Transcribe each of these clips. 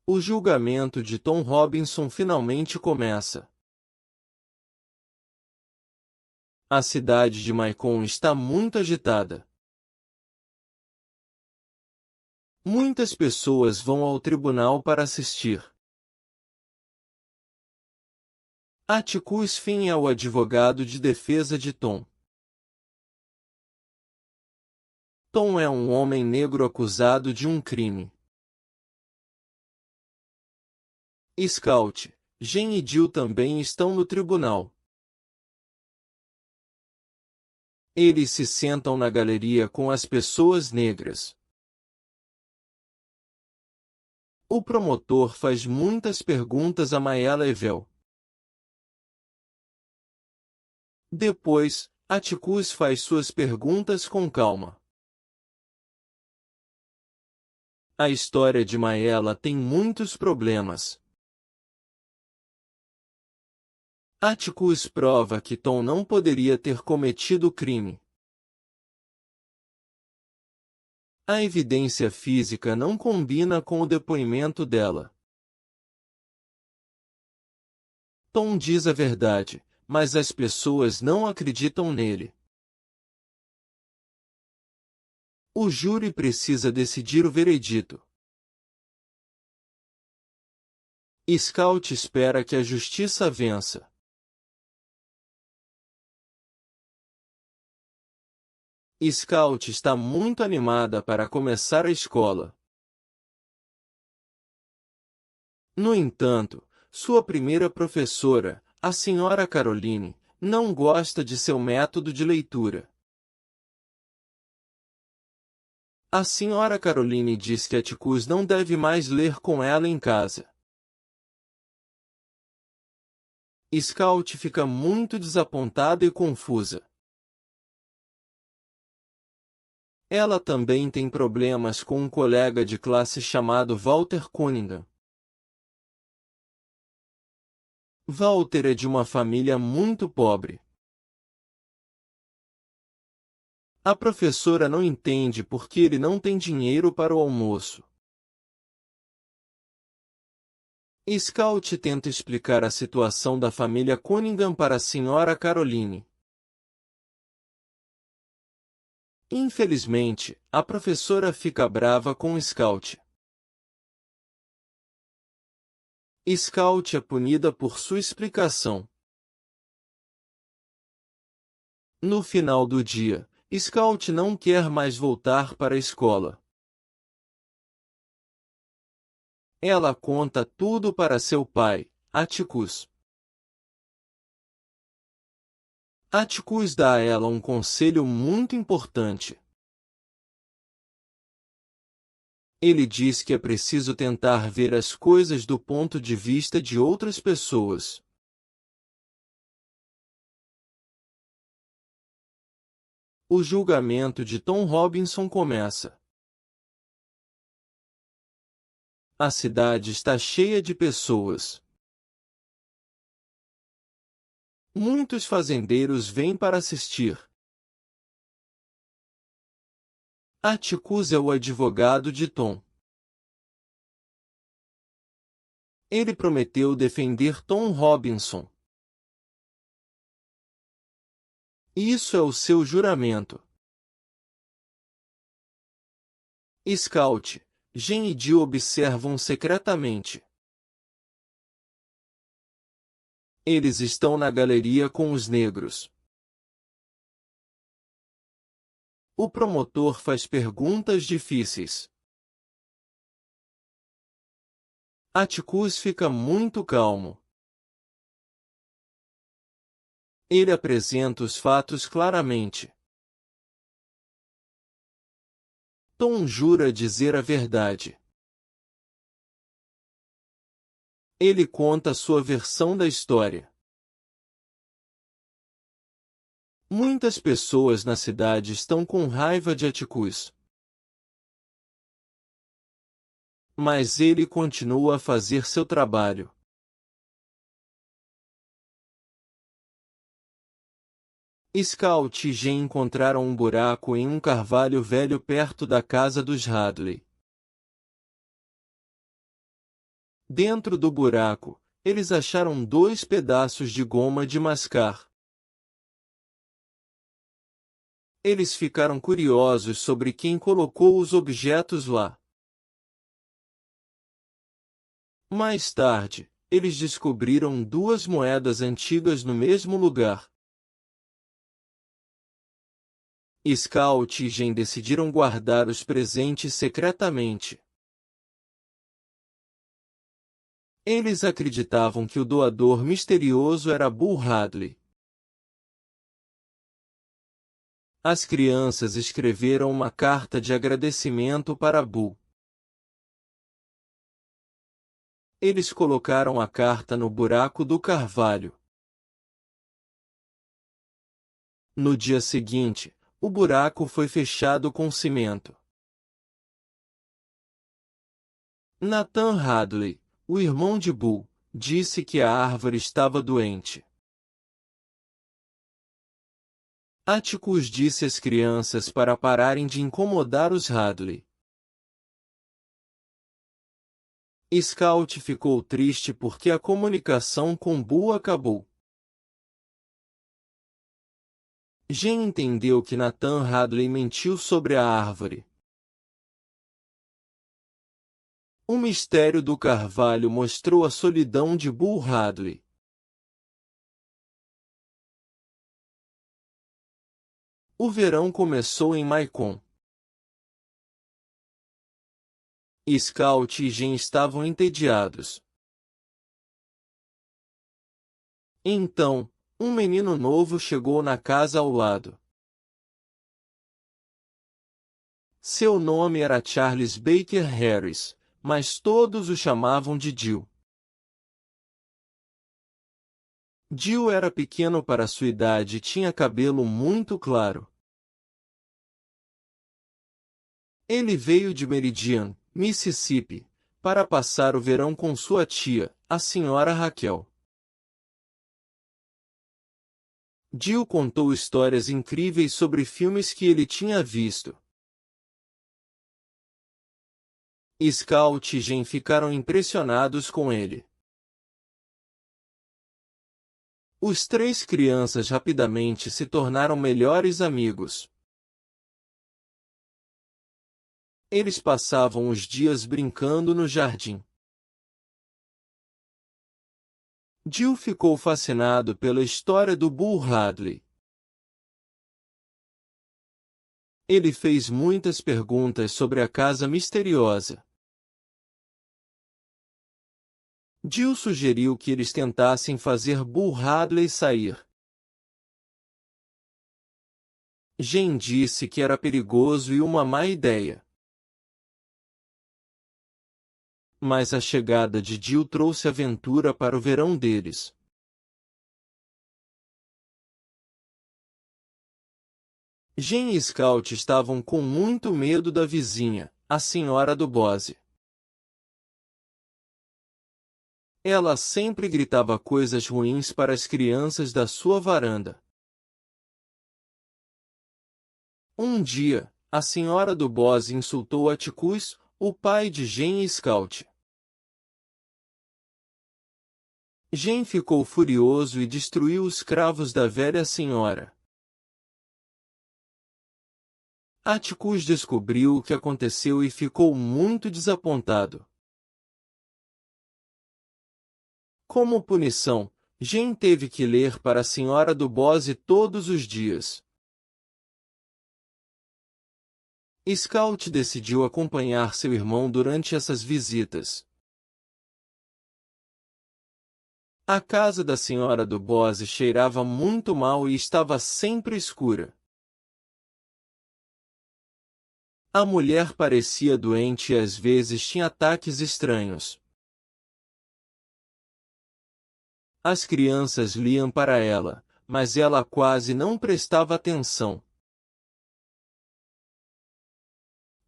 O julgamento de Tom Robinson finalmente começa. A cidade de Macon está muito agitada. Muitas pessoas vão ao tribunal para assistir. Atticus Finch é o advogado de defesa de Tom. Tom é um homem negro acusado de um crime. Scout, Jen e Jill também estão no tribunal. Eles se sentam na galeria com as pessoas negras. O promotor faz muitas perguntas a Maella Evel. Depois, Atticus faz suas perguntas com calma. A história de Maella tem muitos problemas. Atticus prova que Tom não poderia ter cometido o crime. A evidência física não combina com o depoimento dela. Tom diz a verdade, mas as pessoas não acreditam nele. O júri precisa decidir o veredito. Scout espera que a justiça vença. Scout está muito animada para começar a escola. No entanto, sua primeira professora, a Sra. Caroline, não gosta de seu método de leitura. A Sra. Caroline diz que Atticus não deve mais ler com ela em casa. Scout fica muito desapontada e confusa. Ela também tem problemas com um colega de classe chamado Walter Cunningham. Walter é de uma família muito pobre. A professora não entende por que ele não tem dinheiro para o almoço. Scout tenta explicar a situação da família Cunningham para a Sra. Caroline. Infelizmente, a professora fica brava com Scout. Scout é punida por sua explicação. No final do dia, Scout não quer mais voltar para a escola. Ela conta tudo para seu pai, Atticus. Atticus dá a ela um conselho muito importante. Ele diz que é preciso tentar ver as coisas do ponto de vista de outras pessoas. O julgamento de Tom Robinson começa. A cidade está cheia de pessoas. Muitos fazendeiros vêm para assistir. Atticus é o advogado de Tom. Ele prometeu defender Tom Robinson. Isso é o seu juramento. Scout, Jen e Jill observam secretamente. Eles estão na galeria com os negros. O promotor faz perguntas difíceis. Atticus fica muito calmo. Ele apresenta os fatos claramente. Tom jura dizer a verdade. Ele conta sua versão da história. Muitas pessoas na cidade estão com raiva de Atticus. Mas ele continua a fazer seu trabalho. Scout e Jen encontraram um buraco em um carvalho velho perto da casa dos Hadley. Dentro do buraco, eles acharam 2 pedaços de goma de mascar. Eles ficaram curiosos sobre quem colocou os objetos lá. Mais tarde, eles descobriram 2 moedas antigas no mesmo lugar. Scout e Jen decidiram guardar os presentes secretamente. Eles acreditavam que o doador misterioso era Bull Radley. As crianças escreveram uma carta de agradecimento para Bull. Eles colocaram a carta no buraco do carvalho. No dia seguinte, o buraco foi fechado com cimento. Nathan Radley, o irmão de Bull, disse que a árvore estava doente. Atticus disse às crianças para pararem de incomodar os Radley. Scout ficou triste porque a comunicação com Bull acabou. Jen entendeu que Nathan Radley mentiu sobre a árvore. O mistério do carvalho mostrou a solidão de Bull Radley. O verão começou em Maicon. Scout e Jen estavam entediados. Então, um menino novo chegou na casa ao lado. Seu nome era Charles Baker Harris, mas todos o chamavam de Jill. Jill era pequeno para sua idade e tinha cabelo muito claro. Ele veio de Meridian, Mississippi, para passar o verão com sua tia, a senhora Raquel. Jill contou histórias incríveis sobre filmes que ele tinha visto. Scout e Jen ficaram impressionados com ele. Os 3 crianças rapidamente se tornaram melhores amigos. Eles passavam os dias brincando no jardim. Jill ficou fascinado pela história do Bull Radley. Ele fez muitas perguntas sobre a casa misteriosa. Jill sugeriu que eles tentassem fazer Bull Radley sair. Jen disse que era perigoso e uma má ideia. Mas a chegada de Jill trouxe aventura para o verão deles. Jen e Scout estavam com muito medo da vizinha, a senhora do Bose. Ela sempre gritava coisas ruins para as crianças da sua varanda. Um dia, a senhora do Bose insultou Atticus, o pai de Jen e Scout. Jen ficou furioso e destruiu os cravos da velha senhora. Atticus descobriu o que aconteceu e ficou muito desapontado. Como punição, Jen teve que ler para a senhora do Bose todos os dias. Scout decidiu acompanhar seu irmão durante essas visitas. A casa da senhora do Bose cheirava muito mal e estava sempre escura. A mulher parecia doente e às vezes tinha ataques estranhos. As crianças liam para ela, mas ela quase não prestava atenção.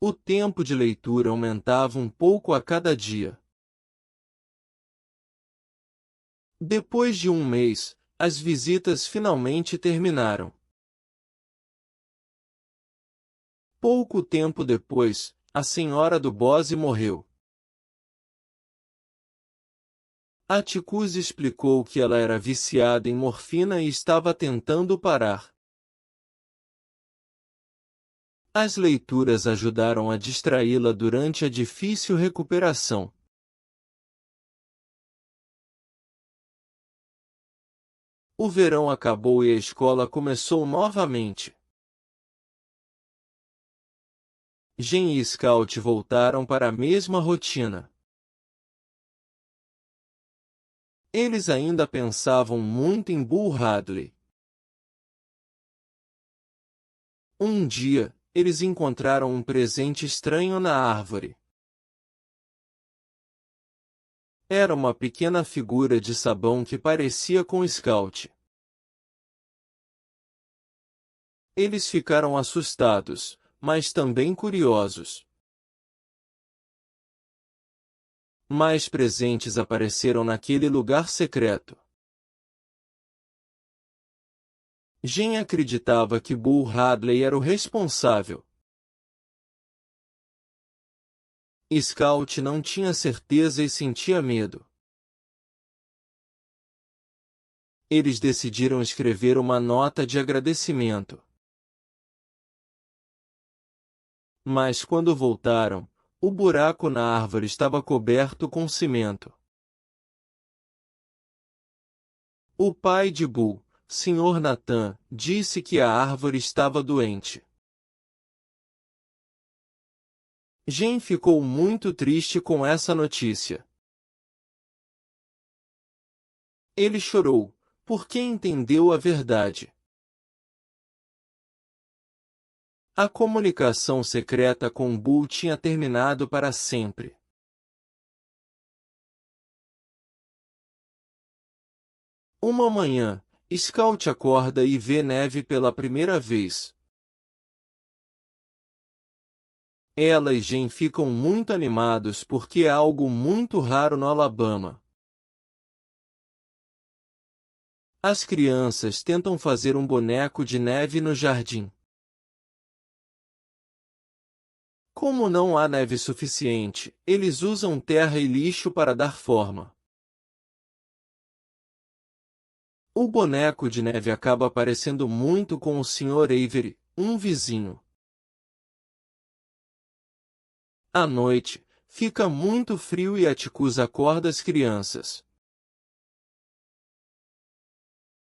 O tempo de leitura aumentava um pouco a cada dia. Depois de um mês, as visitas finalmente terminaram. Pouco tempo depois, a senhora do Bose morreu. Atticus explicou que ela era viciada em morfina e estava tentando parar. As leituras ajudaram a distraí-la durante a difícil recuperação. O verão acabou e a escola começou novamente. Jen e Scout voltaram para a mesma rotina. Eles ainda pensavam muito em Bull Radley. Um dia, eles encontraram um presente estranho na árvore. Era uma pequena figura de sabão que parecia com Scout. Eles ficaram assustados, mas também curiosos. Mais presentes apareceram naquele lugar secreto. Jen acreditava que Bull Radley era o responsável. Scout não tinha certeza e sentia medo. Eles decidiram escrever uma nota de agradecimento. Mas quando voltaram, o buraco na árvore estava coberto com cimento. O pai de Bull, Sr. Nathan, disse que a árvore estava doente. Jen ficou muito triste com essa notícia. Ele chorou, porque entendeu a verdade. A comunicação secreta com Bull tinha terminado para sempre. Uma manhã, Scout acorda e vê neve pela primeira vez. Ela e Jen ficam muito animados porque é algo muito raro no Alabama. As crianças tentam fazer um boneco de neve no jardim. Como não há neve suficiente, eles usam terra e lixo para dar forma. O boneco de neve acaba parecendo muito com o Sr. Avery, um vizinho. À noite, fica muito frio e Atticus acorda as crianças.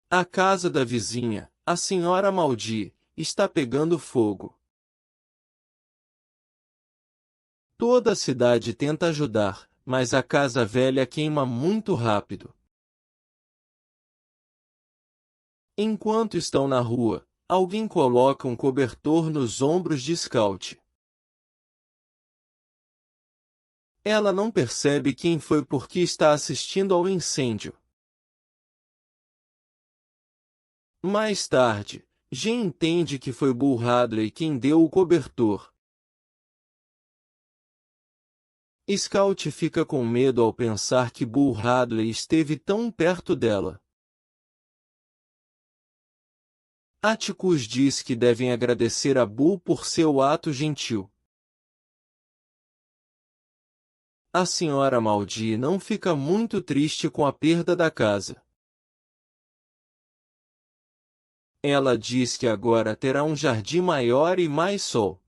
A casa da vizinha, a Sra. Maldi, está pegando fogo. Toda a cidade tenta ajudar, mas a casa velha queima muito rápido. Enquanto estão na rua, alguém coloca um cobertor nos ombros de Scout. Ela não percebe quem foi porque está assistindo ao incêndio. Mais tarde, Jen entende que foi Bull Radley quem deu o cobertor. Scout fica com medo ao pensar que Bull Radley esteve tão perto dela. Atticus diz que devem agradecer a Bull por seu ato gentil. A Sra. Maldi não fica muito triste com a perda da casa. Ela diz que agora terá um jardim maior e mais sol.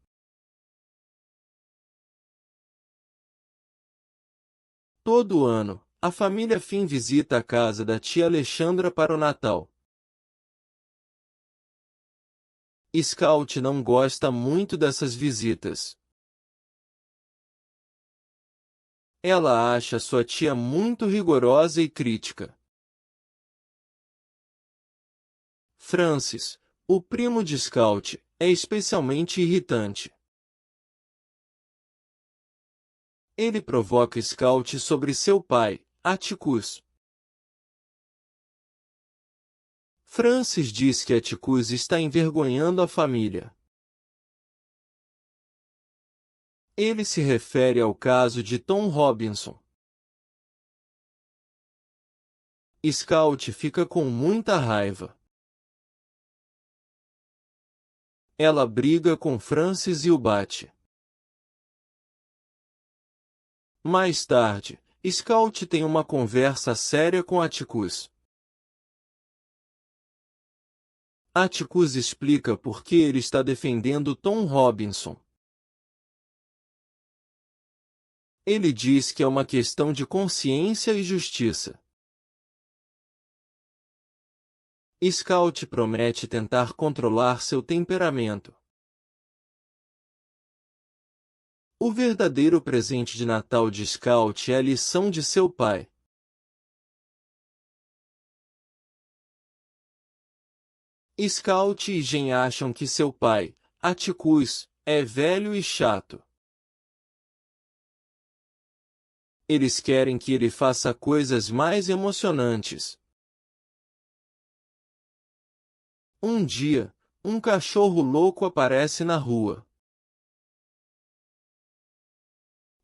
Todo ano, a família Finn visita a casa da tia Alexandra para o Natal. Scout não gosta muito dessas visitas. Ela acha sua tia muito rigorosa e crítica. Francis, o primo de Scout, é especialmente irritante. Ele provoca Scout sobre seu pai, Atticus. Francis diz que Atticus está envergonhando a família. Ele se refere ao caso de Tom Robinson. Scout fica com muita raiva. Ela briga com Francis e o bate. Mais tarde, Scout tem uma conversa séria com Atticus. Atticus explica por que ele está defendendo Tom Robinson. Ele diz que é uma questão de consciência e justiça. Scout promete tentar controlar seu temperamento. O verdadeiro presente de Natal de Scout é a lição de seu pai. Scout e Jen acham que seu pai, Atticus, é velho e chato. Eles querem que ele faça coisas mais emocionantes. Um dia, um cachorro louco aparece na rua.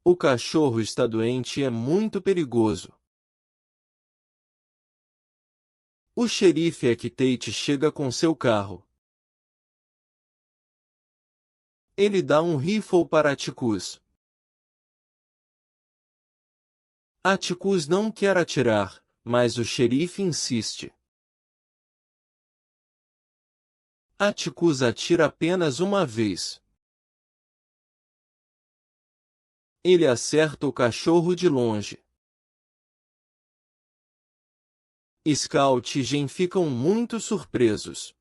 O cachorro está doente e é muito perigoso. O xerife Tate chega com seu carro. Ele dá um rifle para Atticus. Atticus não quer atirar, mas o xerife insiste. Atticus atira apenas uma vez. Ele acerta o cachorro de longe. Scout e Jen ficam muito surpresos.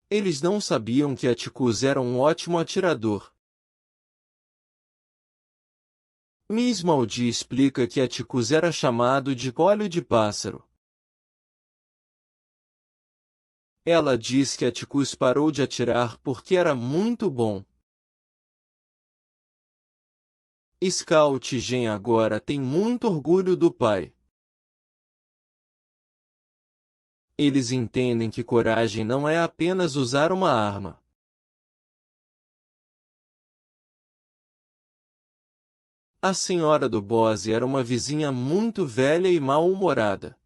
Eles não sabiam que Atticus era um ótimo atirador. Miss Maudie explica que Atticus era chamado de óleo de pássaro. Ela diz que Atticus parou de atirar porque era muito bom. Scout e Jen agora têm muito orgulho do pai. Eles entendem que coragem não é apenas usar uma arma. A senhora do Bose era uma vizinha muito velha e mal-humorada.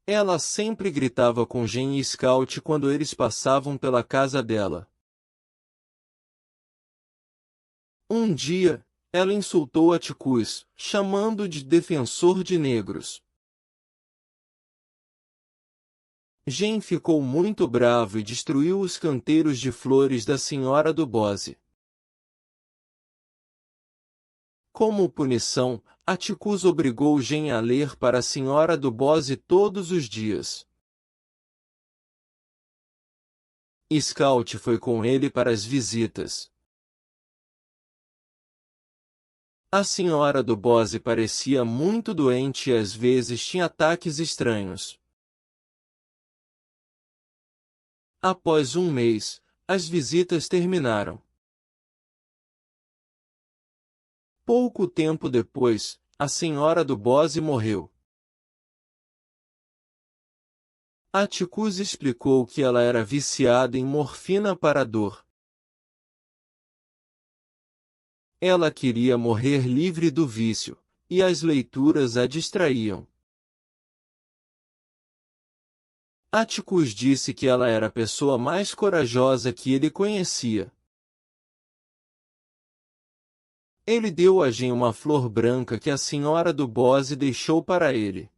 Ela sempre gritava com Jen e Scout quando eles passavam pela casa dela. Um dia, ela insultou Atticus, chamando-o de defensor de negros. Jen ficou muito bravo e destruiu os canteiros de flores da senhora do Bose. Como punição, Atticus obrigou Jen a ler para a senhora do Bose todos os dias. Scout foi com ele para as visitas. A senhora do Bose parecia muito doente e às vezes tinha ataques estranhos. Após um mês, as visitas terminaram. Pouco tempo depois, a senhora do Bose morreu. Atticus explicou que ela era viciada em morfina para a dor. Ela queria morrer livre do vício, e as leituras a distraíam. Atticus disse que ela era a pessoa mais corajosa que ele conhecia. Ele deu a Jen uma flor branca que a senhora do Bose deixou para ele.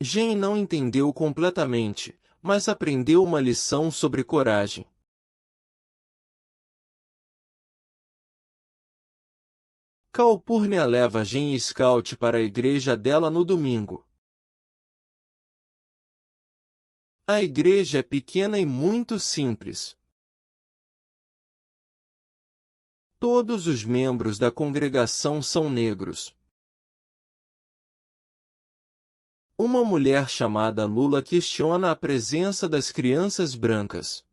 Jen não entendeu completamente, mas aprendeu uma lição sobre coragem. Calpurnia leva Jen e Scout para a igreja dela no domingo. A igreja é pequena e muito simples. Todos os membros da congregação são negros. Uma mulher chamada Lula questiona a presença das crianças brancas.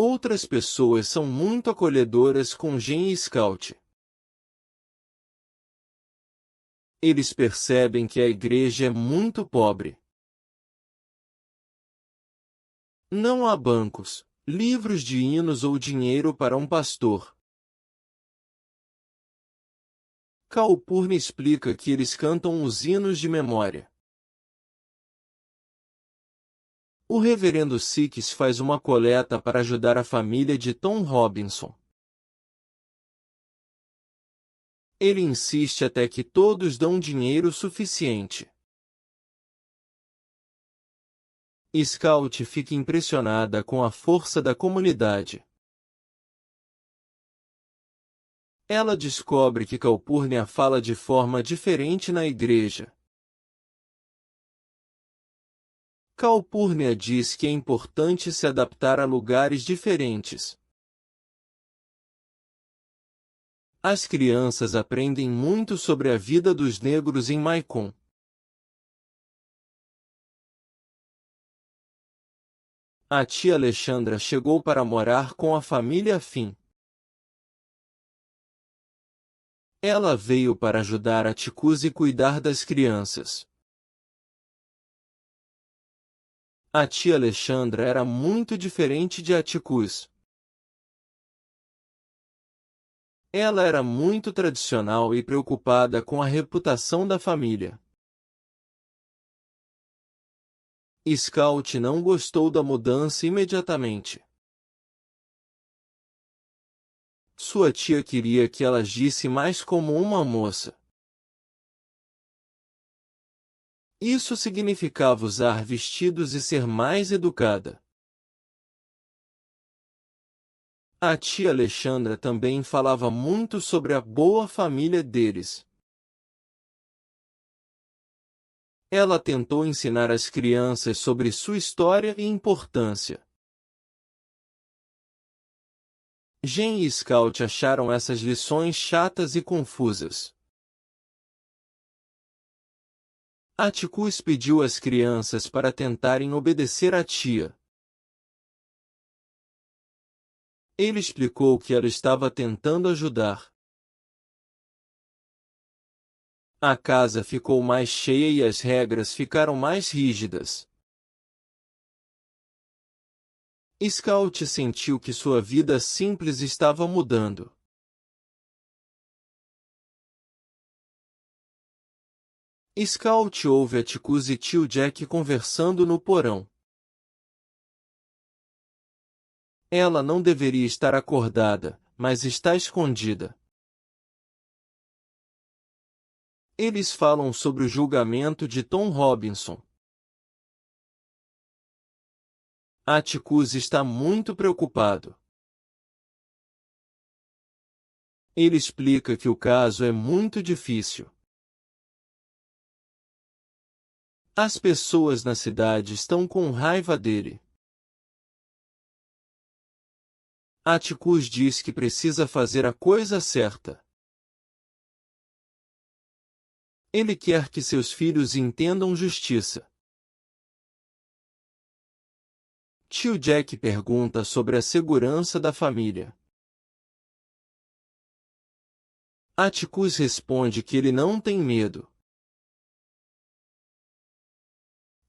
Outras pessoas são muito acolhedoras com Jen e Scout. Eles percebem que a igreja é muito pobre. Não há bancos, livros de hinos ou dinheiro para um pastor. Calpurnia explica que eles cantam os hinos de memória. O reverendo Six faz uma coleta para ajudar a família de Tom Robinson. Ele insiste até que todos dão dinheiro suficiente. Scout fica impressionada com a força da comunidade. Ela descobre que Calpurnia fala de forma diferente na igreja. Calpurnia diz que é importante se adaptar a lugares diferentes. As crianças aprendem muito sobre a vida dos negros em Maicon. A tia Alexandra chegou para morar com a família Finn. Ela veio para ajudar a Tikuzi cuidar das crianças. A tia Alexandra era muito diferente de Atticus. Ela era muito tradicional e preocupada com a reputação da família. Scout não gostou da mudança imediatamente. Sua tia queria que ela agisse mais como uma moça. Isso significava usar vestidos e ser mais educada. A tia Alexandra também falava muito sobre a boa família deles. Ela tentou ensinar as crianças sobre sua história e importância. Jen e Scout acharam essas lições chatas e confusas. Atticus pediu às crianças para tentarem obedecer à tia. Ele explicou que ela estava tentando ajudar. A casa ficou mais cheia e as regras ficaram mais rígidas. Scout sentiu que sua vida simples estava mudando. Scout ouve Atticus e tio Jack conversando no porão. Ela não deveria estar acordada, mas está escondida. Eles falam sobre o julgamento de Tom Robinson. Atticus está muito preocupado. Ele explica que o caso é muito difícil. As pessoas na cidade estão com raiva dele. Atticus diz que precisa fazer a coisa certa. Ele quer que seus filhos entendam justiça. Tio Jack pergunta sobre a segurança da família. Atticus responde que ele não tem medo.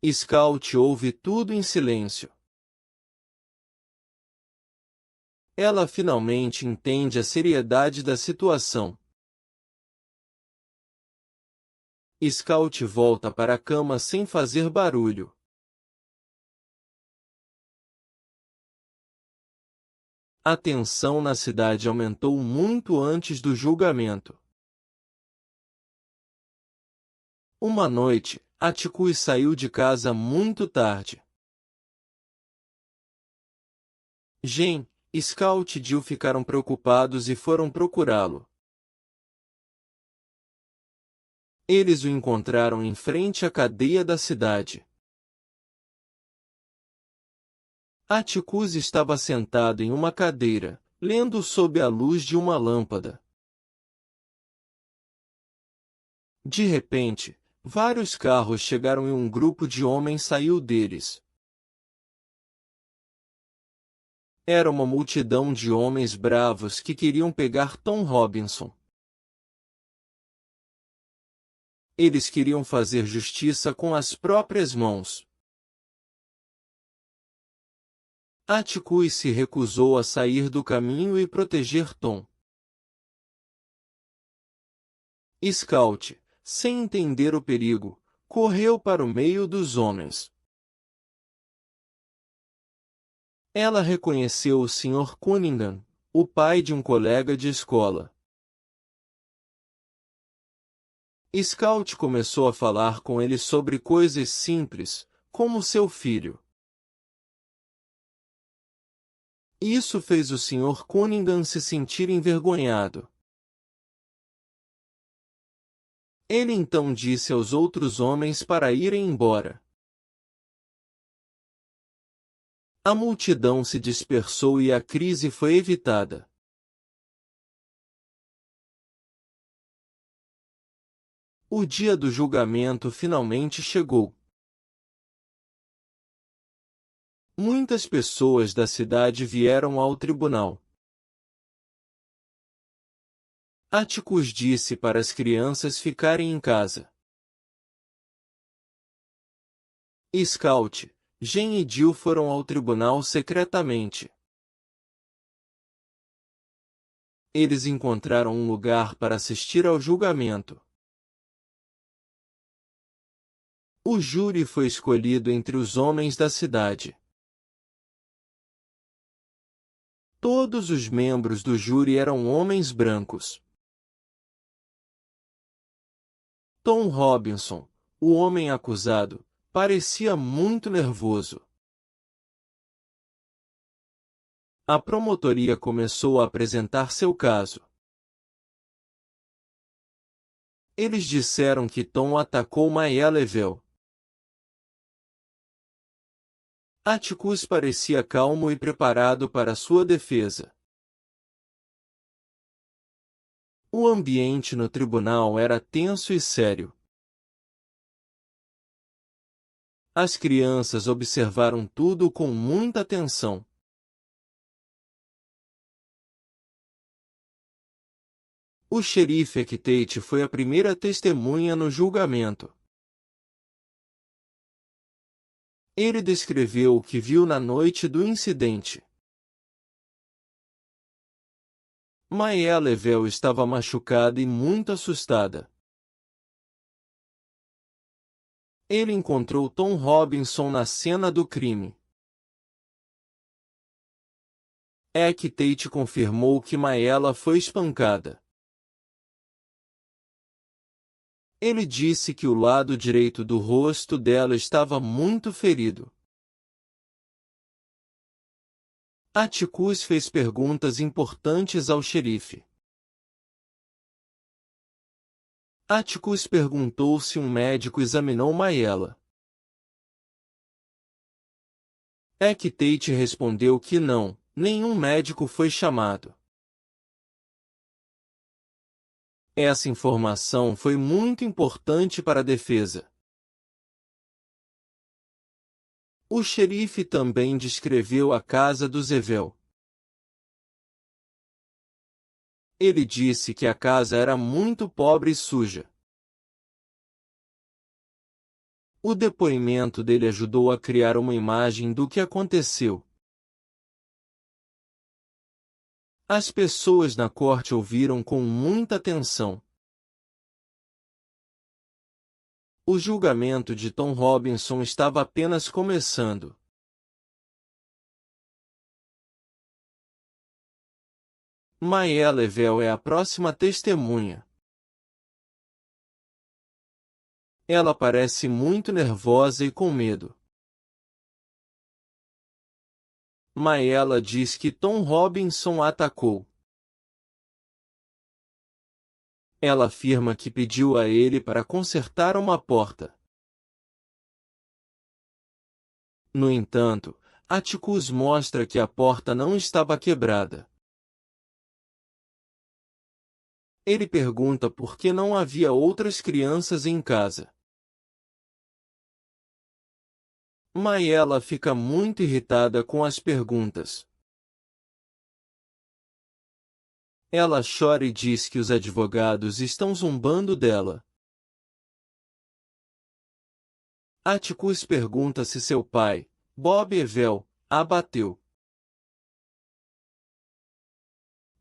Scout ouve tudo em silêncio. Ela finalmente entende a seriedade da situação. Scout volta para a cama sem fazer barulho. A tensão na cidade aumentou muito antes do julgamento. Uma noite, Atticus saiu de casa muito tarde. Jen, Scout e Jill ficaram preocupados e foram procurá-lo. Eles o encontraram em frente à cadeia da cidade. Atticus estava sentado em uma cadeira, lendo sob a luz de uma lâmpada. De repente, vários carros chegaram e um grupo de homens saiu deles. Era uma multidão de homens bravos que queriam pegar Tom Robinson. Eles queriam fazer justiça com as próprias mãos. Atticus se recusou a sair do caminho e proteger Tom. Scout, sem entender o perigo, correu para o meio dos homens. Ela reconheceu o Sr. Cunningham, o pai de um colega de escola. Scout começou a falar com ele sobre coisas simples, como seu filho. Isso fez o Sr. Cunningham se sentir envergonhado. Ele então disse aos outros homens para irem embora. A multidão se dispersou e a crise foi evitada. O dia do julgamento finalmente chegou. Muitas pessoas da cidade vieram ao tribunal. Atticus disse para as crianças ficarem em casa. Scout, Jen e Jill foram ao tribunal secretamente. Eles encontraram um lugar para assistir ao julgamento. O júri foi escolhido entre os homens da cidade. Todos os membros do júri eram homens brancos. Tom Robinson, o homem acusado, parecia muito nervoso. A promotoria começou a apresentar seu caso. Eles disseram que Tom atacou Maya Level. Atticus parecia calmo e preparado para sua defesa. O ambiente no tribunal era tenso e sério. As crianças observaram tudo com muita atenção. O xerife Tate foi a primeira testemunha no julgamento. Ele descreveu o que viu na noite do incidente. Maya Level estava machucada e muito assustada. Ele encontrou Tom Robinson na cena do crime. Tate confirmou que Mayela foi espancada. Ele disse que o lado direito do rosto dela estava muito ferido. Atticus fez perguntas importantes ao xerife. Atticus perguntou se um médico examinou Mayela. Tate respondeu que não, nenhum médico foi chamado. Essa informação foi muito importante para a defesa. O xerife também descreveu a casa do Zevel. Ele disse que a casa era muito pobre e suja. O depoimento dele ajudou a criar uma imagem do que aconteceu. As pessoas na corte ouviram com muita atenção. O julgamento de Tom Robinson estava apenas começando. Maya Level é a próxima testemunha. Ela parece muito nervosa e com medo. Mayela diz que Tom Robinson a atacou. Ela afirma que pediu a ele para consertar uma porta. No entanto, Atticus mostra que a porta não estava quebrada. Ele pergunta por que não havia outras crianças em casa. Mayela fica muito irritada com as perguntas. Ela chora e diz que os advogados estão zombando dela. Atticus pergunta se seu pai, Bob Evel, a bateu.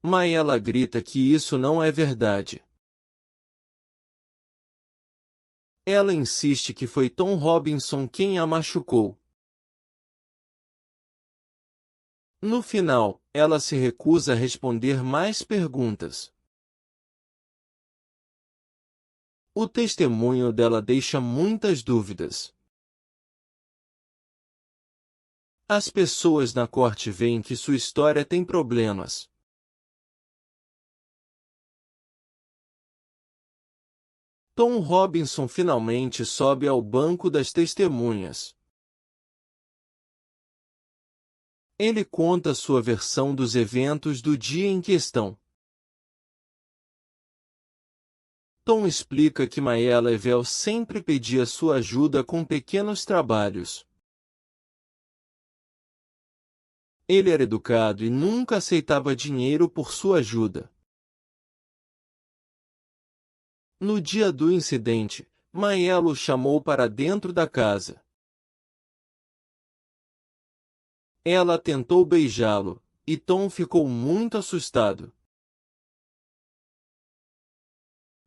Mayela grita que isso não é verdade. Ela insiste que foi Tom Robinson quem a machucou. No final, ela se recusa a responder mais perguntas. O testemunho dela deixa muitas dúvidas. As pessoas na corte veem que sua história tem problemas. Tom Robinson finalmente sobe ao banco das testemunhas. Ele conta sua versão dos eventos do dia em questão. Tom explica que Maya Level sempre pedia sua ajuda com pequenos trabalhos. Ele era educado e nunca aceitava dinheiro por sua ajuda. No dia do incidente, Maya o chamou para dentro da casa. Ela tentou beijá-lo, e Tom ficou muito assustado.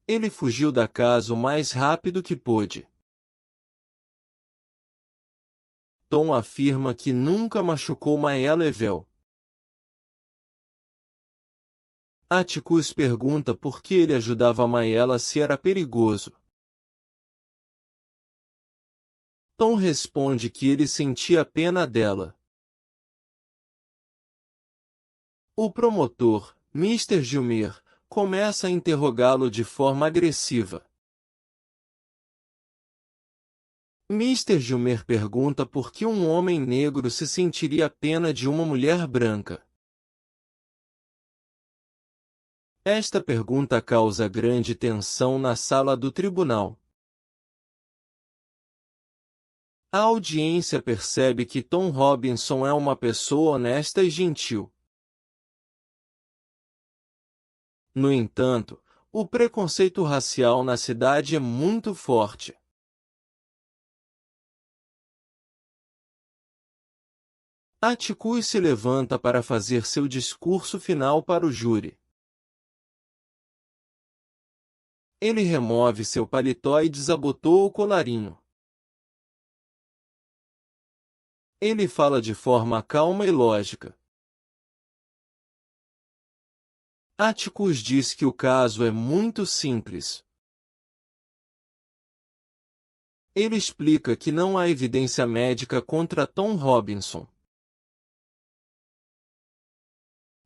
Ele fugiu da casa o mais rápido que pôde. Tom afirma que nunca machucou Maya Level. Atticus pergunta por que ele ajudava Maela se era perigoso. Tom responde que ele sentia pena dela. O promotor, Mr. Gilmer, começa a interrogá-lo de forma agressiva. Mr. Gilmer pergunta por que um homem negro se sentiria pena de uma mulher branca. Esta pergunta causa grande tensão na sala do tribunal. A audiência percebe que Tom Robinson é uma pessoa honesta e gentil. No entanto, o preconceito racial na cidade é muito forte. Atticus se levanta para fazer seu discurso final para o júri. Ele remove seu paletó e desabotou o colarinho. Ele fala de forma calma e lógica. Atticus diz que o caso é muito simples. Ele explica que não há evidência médica contra Tom Robinson.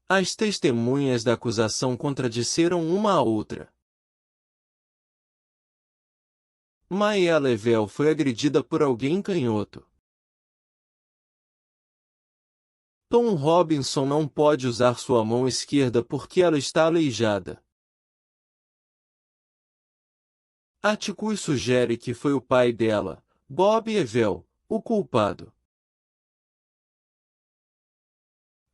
As testemunhas da acusação contradisseram uma à outra. Maya Level foi agredida por alguém canhoto. Tom Robinson não pode usar sua mão esquerda porque ela está aleijada. Atticus sugere que foi o pai dela, Bob Evel, o culpado.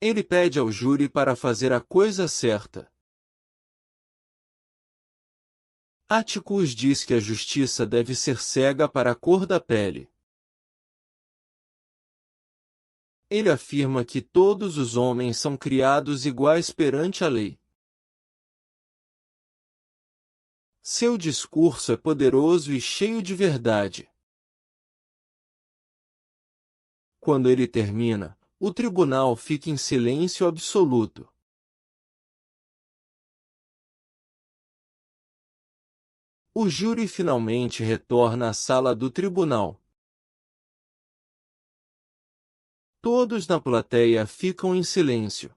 Ele pede ao júri para fazer a coisa certa. Atticus diz que a justiça deve ser cega para a cor da pele. Ele afirma que todos os homens são criados iguais perante a lei. Seu discurso é poderoso e cheio de verdade. Quando ele termina, o tribunal fica em silêncio absoluto. O júri finalmente retorna à sala do tribunal. Todos na plateia ficam em silêncio.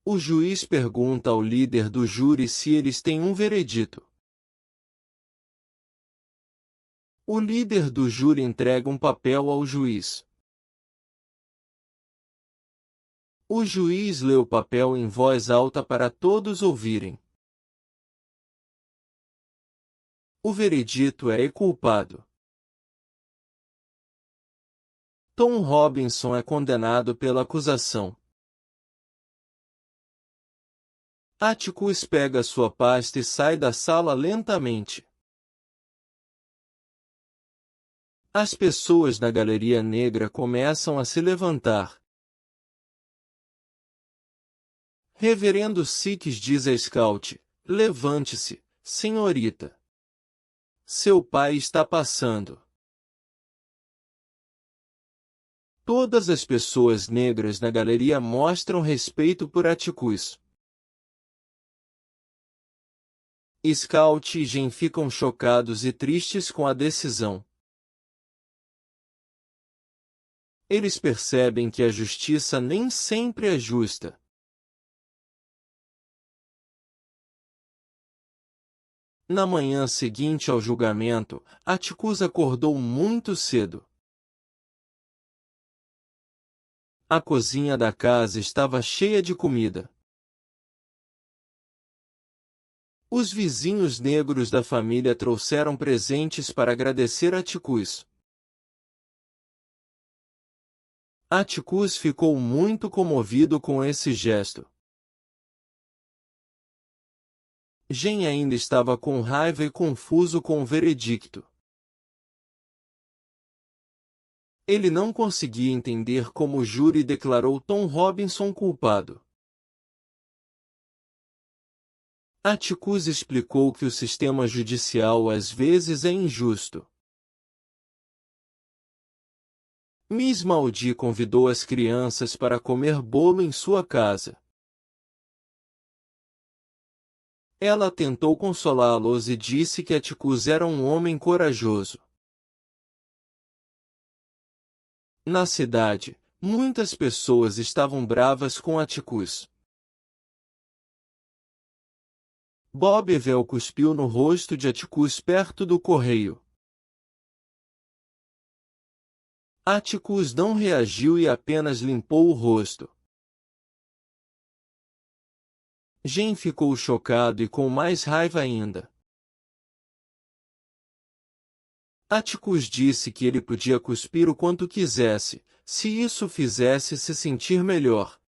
O juiz pergunta ao líder do júri se eles têm um veredito. O líder do júri entrega um papel ao juiz. O juiz lê o papel em voz alta para todos ouvirem. O veredito é culpado. Tom Robinson é condenado pela acusação. Atticus pega sua pasta e sai da sala lentamente. As pessoas na galeria negra começam a se levantar. Reverendo Six diz a Scout: levante-se, senhorita. Seu pai está passando. Todas as pessoas negras na galeria mostram respeito por Atticus. Scout e Jen ficam chocados e tristes com a decisão. Eles percebem que a justiça nem sempre é justa. Na manhã seguinte ao julgamento, Atticus acordou muito cedo. A cozinha da casa estava cheia de comida. Os vizinhos negros da família trouxeram presentes para agradecer a Atticus. Atticus ficou muito comovido com esse gesto. Jen ainda estava com raiva e confuso com o veredicto. Ele não conseguia entender como o júri declarou Tom Robinson culpado. Atticus explicou que o sistema judicial às vezes é injusto. Miss Maudie convidou as crianças para comer bolo em sua casa. Ela tentou consolá-los e disse que Atticus era um homem corajoso. Na cidade, muitas pessoas estavam bravas com Atticus. Bob Evell cuspiu no rosto de Atticus perto do correio. Atticus não reagiu e apenas limpou o rosto. Jen ficou chocado e com mais raiva ainda. Atticus disse que ele podia cuspir o quanto quisesse, se isso fizesse se sentir melhor.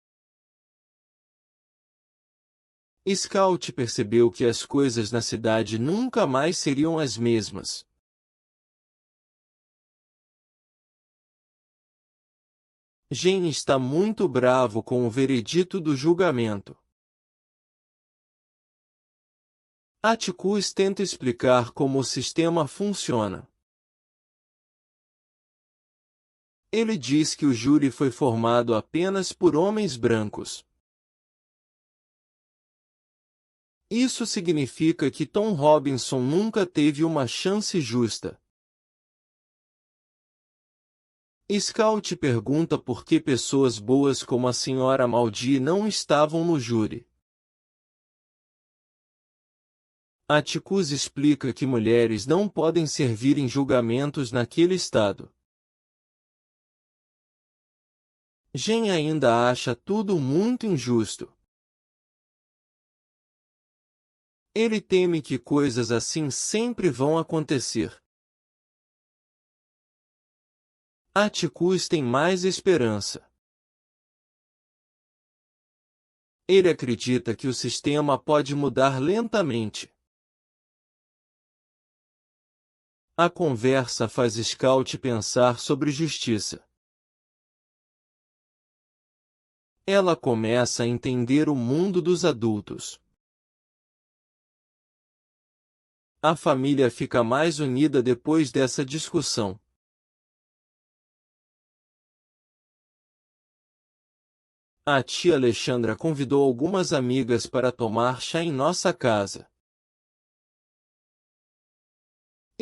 Scout percebeu que as coisas na cidade nunca mais seriam as mesmas. Jen está muito bravo com o veredito do julgamento. Atticus tenta explicar como o sistema funciona. Ele diz que o júri foi formado apenas por homens brancos. Isso significa que Tom Robinson nunca teve uma chance justa. Scout pergunta por que pessoas boas como a Sra. Maudie não estavam no júri. Atticus explica que mulheres não podem servir em julgamentos naquele estado. Jen ainda acha tudo muito injusto. Ele teme que coisas assim sempre vão acontecer. Atticus tem mais esperança. Ele acredita que o sistema pode mudar lentamente. A conversa faz Scout pensar sobre justiça. Ela começa a entender o mundo dos adultos. A família fica mais unida depois dessa discussão. A tia Alexandra convidou algumas amigas para tomar chá em nossa casa.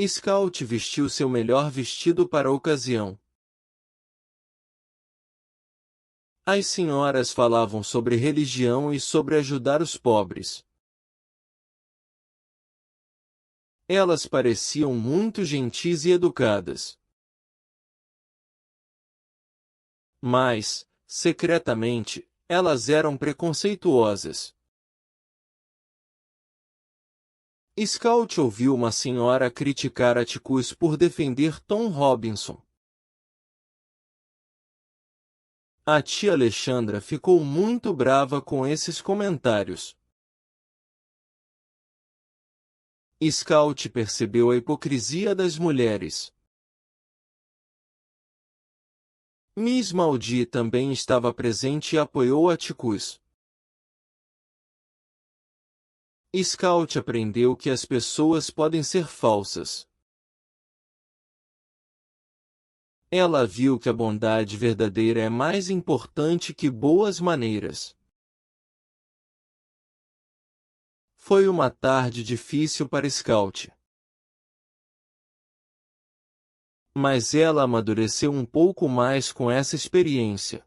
Scout vestiu seu melhor vestido para a ocasião. As senhoras falavam sobre religião e sobre ajudar os pobres. Elas pareciam muito gentis e educadas. Mas, secretamente, elas eram preconceituosas. Scout ouviu uma senhora criticar Atticus por defender Tom Robinson. A tia Alexandra ficou muito brava com esses comentários. Scout percebeu a hipocrisia das mulheres. Miss Maudie também estava presente e apoiou Atticus. Scout aprendeu que as pessoas podem ser falsas. Ela viu que a bondade verdadeira é mais importante que boas maneiras. Foi uma tarde difícil para Scout. Mas ela amadureceu um pouco mais com essa experiência.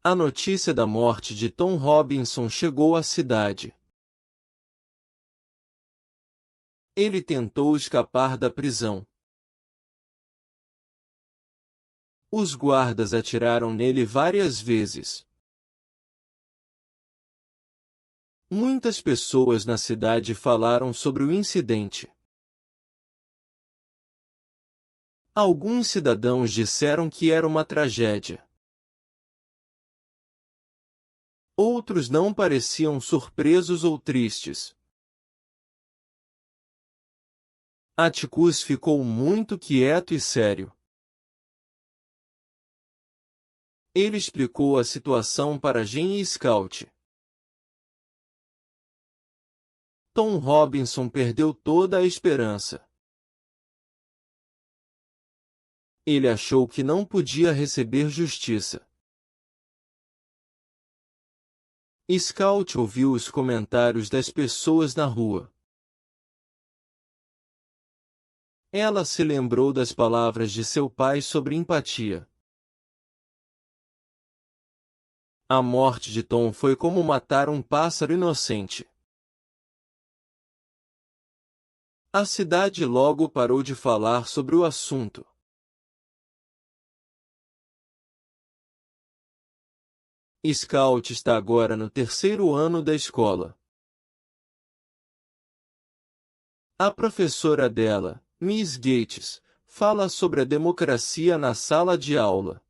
A notícia da morte de Tom Robinson chegou à cidade. Ele tentou escapar da prisão. Os guardas atiraram nele várias vezes. Muitas pessoas na cidade falaram sobre o incidente. Alguns cidadãos disseram que era uma tragédia. Outros não pareciam surpresos ou tristes. Atticus ficou muito quieto e sério. Ele explicou a situação para Jen e Scout. Tom Robinson perdeu toda a esperança. Ele achou que não podia receber justiça. Scout ouviu os comentários das pessoas na rua. Ela se lembrou das palavras de seu pai sobre empatia. A morte de Tom foi como matar um pássaro inocente. A cidade logo parou de falar sobre o assunto. Scout está agora no terceiro ano da escola. A professora dela, Miss Gates, fala sobre a democracia na sala de aula.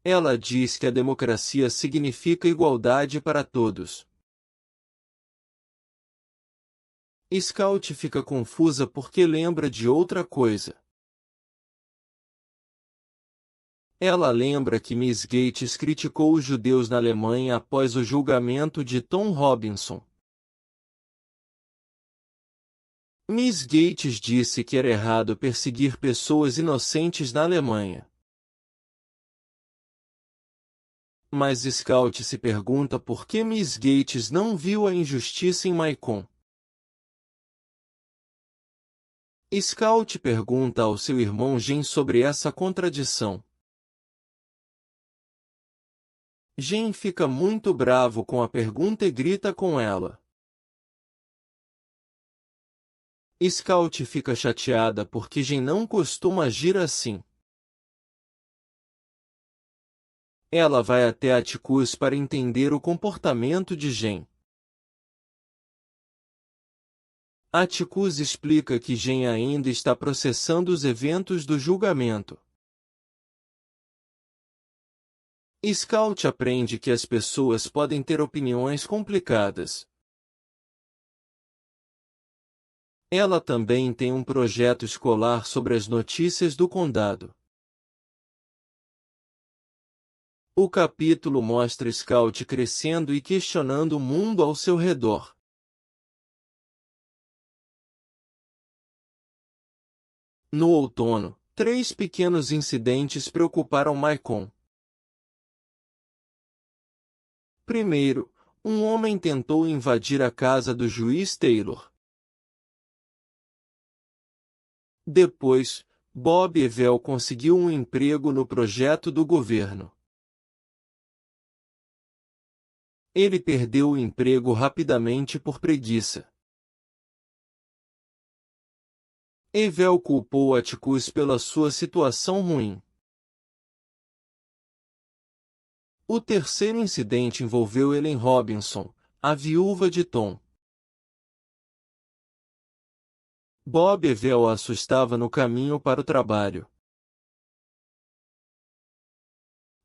Ela diz que a democracia significa igualdade para todos. Scout fica confusa porque lembra de outra coisa. Ela lembra que Miss Gates criticou os judeus na Alemanha após o julgamento de Tom Robinson. Miss Gates disse que era errado perseguir pessoas inocentes na Alemanha. Mas Scout se pergunta por que Miss Gates não viu a injustiça em Macon. Scout pergunta ao seu irmão Jen sobre essa contradição. Jen fica muito bravo com a pergunta e grita com ela. Scout fica chateada porque Jen não costuma agir assim. Ela vai até Atticus para entender o comportamento de Jen. Atticus explica que Jen ainda está processando os eventos do julgamento. Scout aprende que as pessoas podem ter opiniões complicadas. Ela também tem um projeto escolar sobre as notícias do condado. O capítulo mostra Scout crescendo e questionando o mundo ao seu redor. No outono, 3 pequenos incidentes preocuparam Macon. Primeiro, um homem tentou invadir a casa do juiz Taylor. Depois, Bob Evel conseguiu um emprego no projeto do governo. Ele perdeu o emprego rapidamente por preguiça. Evel culpou Atticus pela sua situação ruim. O terceiro incidente envolveu Ellen Robinson, a viúva de Tom. Bob Evel a assustava no caminho para o trabalho.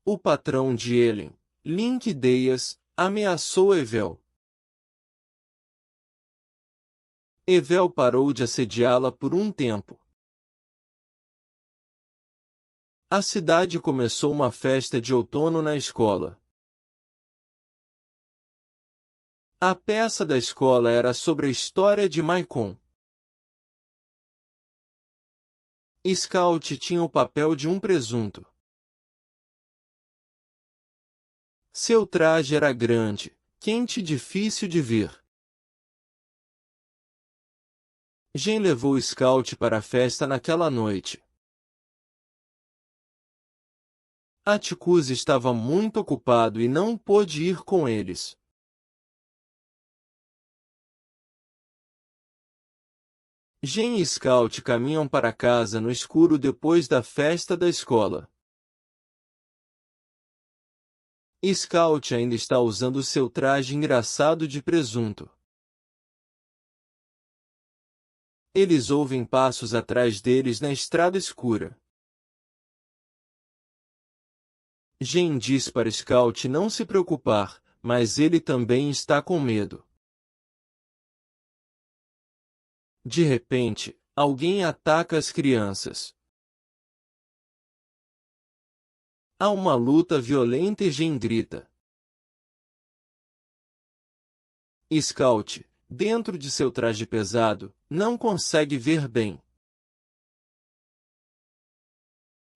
O patrão de Ellen, Link Dias, ameaçou Evel. Evel parou de assediá-la por um tempo. A cidade começou uma festa de outono na escola. A peça da escola era sobre a história de Maicon. Scout tinha o papel de um presunto. Seu traje era grande, quente e difícil de ver. Jen levou Scout para a festa naquela noite. Atticus estava muito ocupado e não pôde ir com eles. Jen e Scout caminham para casa no escuro depois da festa da escola. Scout ainda está usando seu traje engraçado de presunto. Eles ouvem passos atrás deles na estrada escura. Jen diz para Scout não se preocupar, mas ele também está com medo. De repente, alguém ataca as crianças. Há uma luta violenta e Jen grita. Scout, dentro de seu traje pesado, não consegue ver bem.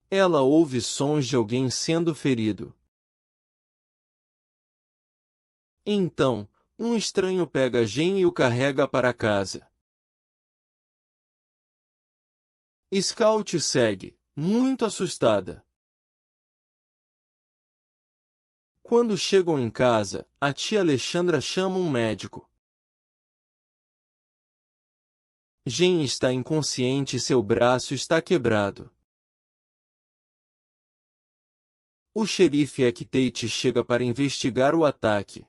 Ela ouve sons de alguém sendo ferido. Então, um estranho pega Jen e o carrega para casa. Scout segue, muito assustada. Quando chegam em casa, a tia Alexandra chama um médico. Jen está inconsciente e seu braço está quebrado. O xerife Eck Tate chega para investigar o ataque.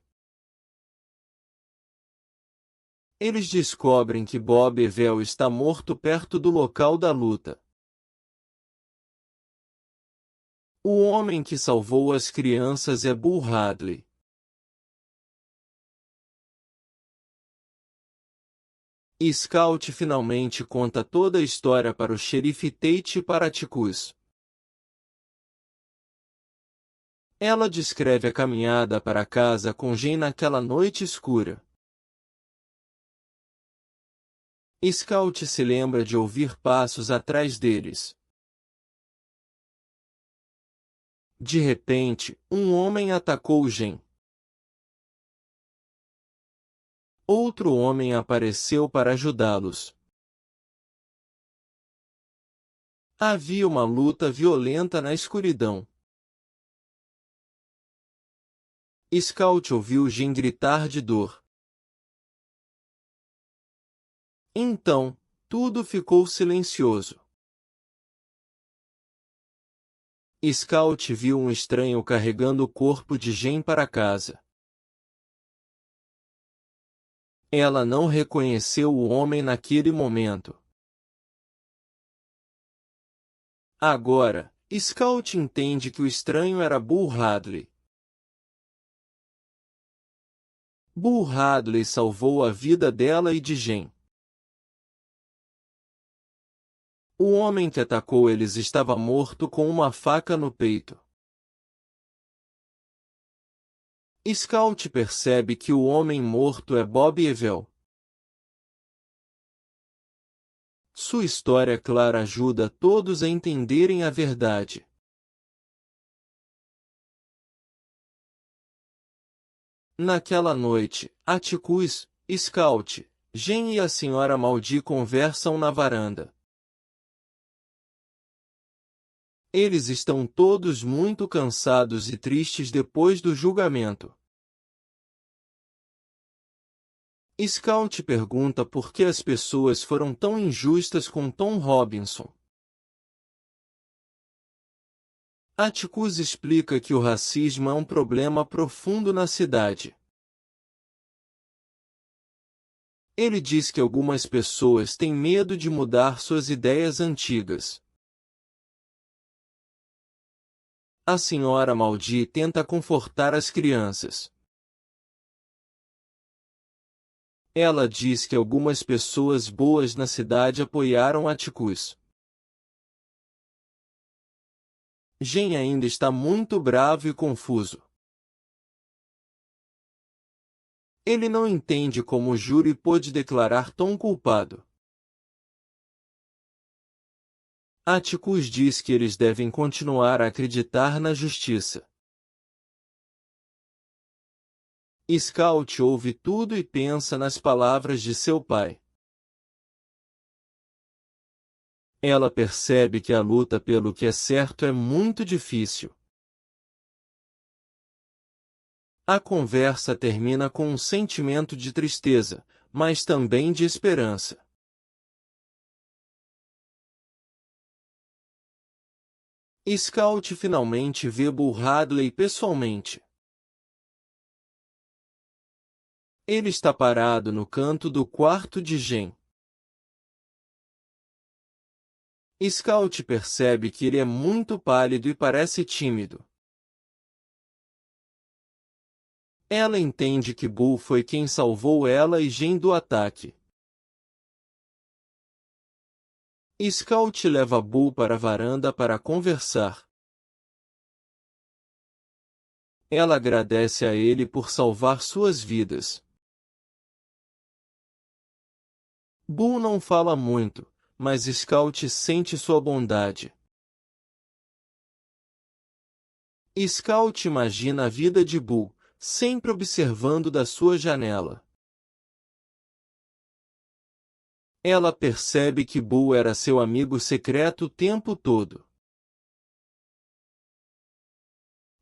Eles descobrem que Bob Evel está morto perto do local da luta. O homem que salvou as crianças é Bull Hadley. Scout finalmente conta toda a história para o xerife Tate e para Atticus. Ela descreve a caminhada para casa com Jen naquela noite escura. Scout se lembra de ouvir passos atrás deles. De repente, um homem atacou Jen. Outro homem apareceu para ajudá-los. Havia uma luta violenta na escuridão. Scout ouviu Jen gritar de dor. Então, tudo ficou silencioso. Scout viu um estranho carregando o corpo de Jen para casa. Ela não reconheceu o homem naquele momento. Agora, Scout entende que o estranho era Bull Hadley. Bull Hadley salvou a vida dela e de Jen. O homem que atacou eles estava morto com uma faca no peito. Scout percebe que o homem morto é Bob Evel. Sua história clara ajuda todos a entenderem a verdade. Naquela noite, Atticus, Scout, Jen e a Sra. Maldi conversam na varanda. Eles estão todos muito cansados e tristes depois do julgamento. Scout pergunta por que as pessoas foram tão injustas com Tom Robinson. Atticus explica que o racismo é um problema profundo na cidade. Ele diz que algumas pessoas têm medo de mudar suas ideias antigas. A Sra. Maldi tenta confortar as crianças. Ela diz que algumas pessoas boas na cidade apoiaram Atticus. Jen ainda está muito bravo e confuso. Ele não entende como o júri pôde declarar Tom culpado. Atticus diz que eles devem continuar a acreditar na justiça. Scout ouve tudo e pensa nas palavras de seu pai. Ela percebe que a luta pelo que é certo é muito difícil. A conversa termina com um sentimento de tristeza, mas também de esperança. Scout finalmente vê Bull Radley pessoalmente. Ele está parado no canto do quarto de Jen. Scout percebe que ele é muito pálido e parece tímido. Ela entende que Bull foi quem salvou ela e Jen do ataque. Scout leva Bull para a varanda para conversar. Ela agradece a ele por salvar suas vidas. Bull não fala muito, mas Scout sente sua bondade. Scout imagina a vida de Bull, sempre observando da sua janela. Ela percebe que Bull era seu amigo secreto o tempo todo.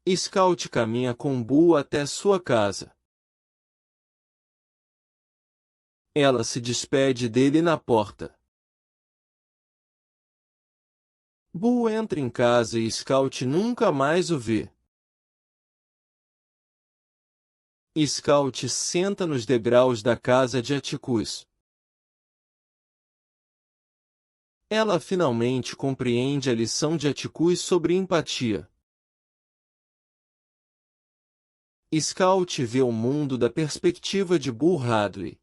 Scout caminha com Bull até sua casa. Ela se despede dele na porta. Bull entra em casa e Scout nunca mais o vê. Scout senta nos degraus da casa de Atticus. Ela finalmente compreende a lição de Atticus sobre empatia. Scout vê o mundo da perspectiva de Bull Radley.